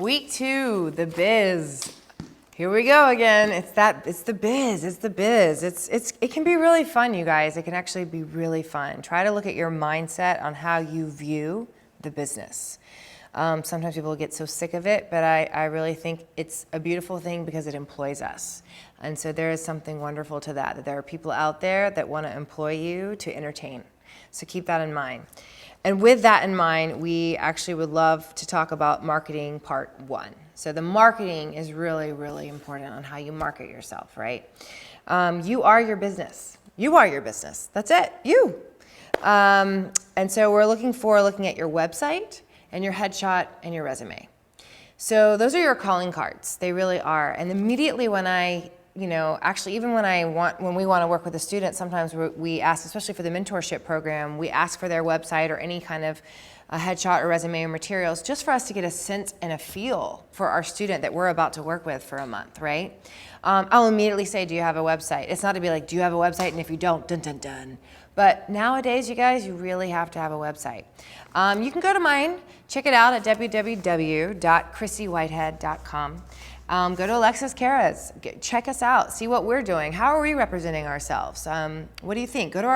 Week 2, the biz. Here we go again. It's the biz. It can be really fun, you guys. It can actually be really fun. Try to look at your mindset on how you view the business. Sometimes people get so sick of it, but I really think it's a beautiful thing because it employs us. And so there is something wonderful to that there are people out there that want to employ you to entertain. So keep that in mind. And with that in mind, we actually would love to talk about marketing part 1. So the marketing is really, really important on how you market yourself, right? You are your business. You are your business. That's it. You. And so we're looking at your website and your headshot and your resume. So those are your calling cards. They really are. And immediately when actually even when we want to work with a student, sometimes we ask, especially for the mentorship program, we ask for their website or any kind of a headshot or resume or materials just for us to get a sense and a feel for our student that we're about to work with for a month, right? I'll immediately say, do you have a website? It's not to be like, do you have a website? And if you don't, dun, dun, dun. But nowadays, you guys, you really have to have a website. You can go to mine, check it out at www.chrissywhitehead.com. Go to Alexis Kara's, check us out, see what we're doing. How are we representing ourselves? What do you think? Go to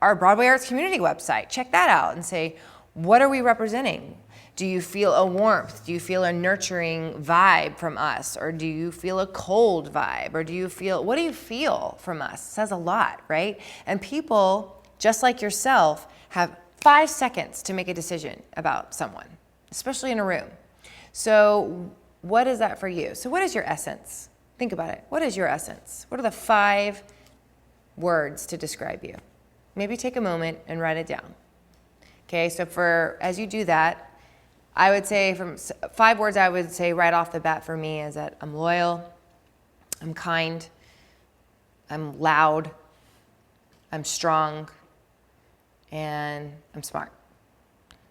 our Broadway Arts Community website, check that out and say, what are we representing? Do you feel a warmth? Do you feel a nurturing vibe from us? Or do you feel a cold vibe? Or what do you feel from us? It says a lot, right? And people, just like yourself, have 5 seconds to make a decision about someone, especially in a room. So what is that for you? So what is your essence? Think about it. What is your essence? What are the 5 words to describe you? Maybe take a moment and write it down. Okay, so as you do that, I would say from 5 words I would say right off the bat for me is that I'm loyal, I'm kind, I'm loud, I'm strong, and I'm smart.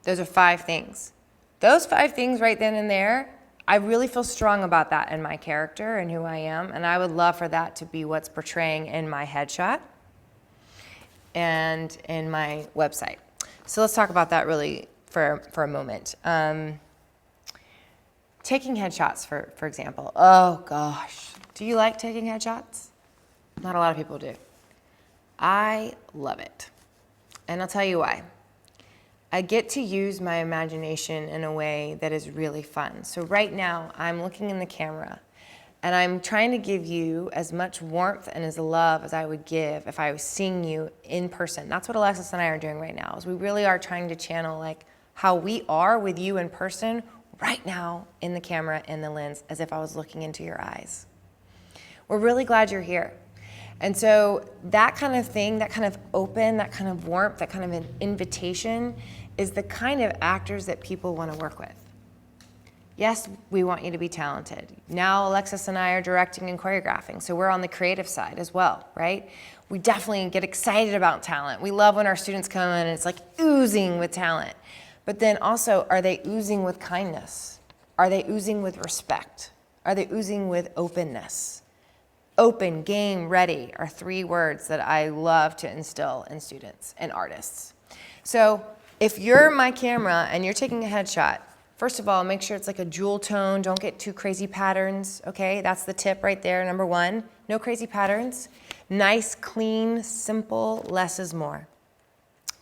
Those are 5 things. Those 5 things right then and there, I really feel strong about that in my character and who I am, and I would love for that to be what's portraying in my headshot and in my website. So let's talk about that really for a moment. Taking headshots, for example. Oh gosh, do you like taking headshots? Not a lot of people do. I love it. And I'll tell you why. I get to use my imagination in a way that is really fun. So right now, I'm looking in the camera and I'm trying to give you as much warmth and as love as I would give if I was seeing you in person. That's what Alexis and I are doing right now, is we really are trying to channel like how we are with you in person right now in the camera, in the lens, as if I was looking into your eyes. We're really glad you're here. And so that kind of thing, that kind of open, that kind of warmth, that kind of an invitation is the kind of actors that people want to work with. Yes, we want you to be talented. Now Alexis and I are directing and choreographing, so we're on the creative side as well, right? We definitely get excited about talent. We love when our students come in and it's like oozing with talent. But then also, are they oozing with kindness? Are they oozing with respect? Are they oozing with openness? Open, game, ready are 3 words that I love to instill in students and artists. So if you're my camera and you're taking a headshot, first of all, make sure it's like a jewel tone. Don't get too crazy patterns, okay? That's the tip right there, number 1. No crazy patterns. Nice, clean, simple, less is more.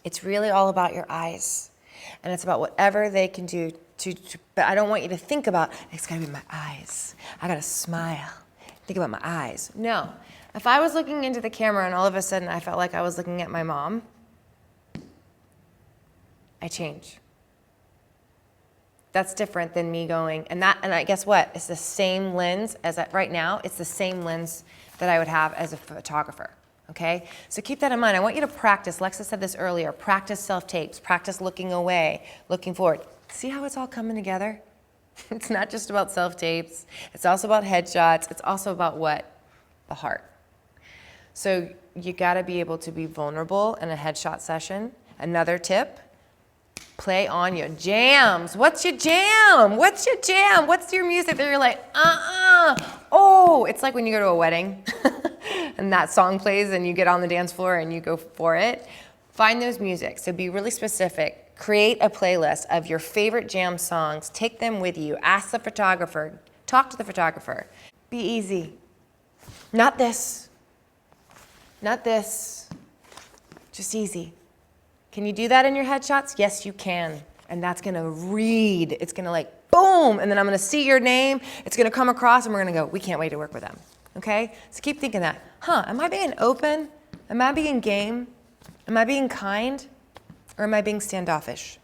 It's really all about your eyes. And it's about whatever they can do but I don't want you to think about, it's gotta be my eyes. I gotta smile. Think about my eyes. No. If I was looking into the camera and all of a sudden I felt like I was looking at my mom, I change. That's different than me going, and I guess what? It's the same lens right now, it's the same lens that I would have as a photographer, okay? So keep that in mind. I want you to practice, Lexa said this earlier, practice self-tapes, practice looking away, looking forward. See how it's all coming together? It's not just about self-tapes, it's also about headshots, it's also about what? The heart. So you gotta be able to be vulnerable in a headshot session. Another tip, play on your jams. What's your jam? What's your jam? What's your music that you're like, oh, it's like when you go to a wedding and that song plays and you get on the dance floor and you go for it. Find those music. So be really specific. Create a playlist of your favorite jam songs. Take them with you. Ask the photographer. Talk to the photographer. Be easy. Not this. Not this. Just easy. Can you do that in your headshots? Yes, you can. And that's gonna read. It's gonna like, boom, and then I'm gonna see your name. It's gonna come across and we're gonna go, we can't wait to work with them. Okay? So keep thinking that. Am I being open? Am I being game? Am I being kind? Or am I being standoffish?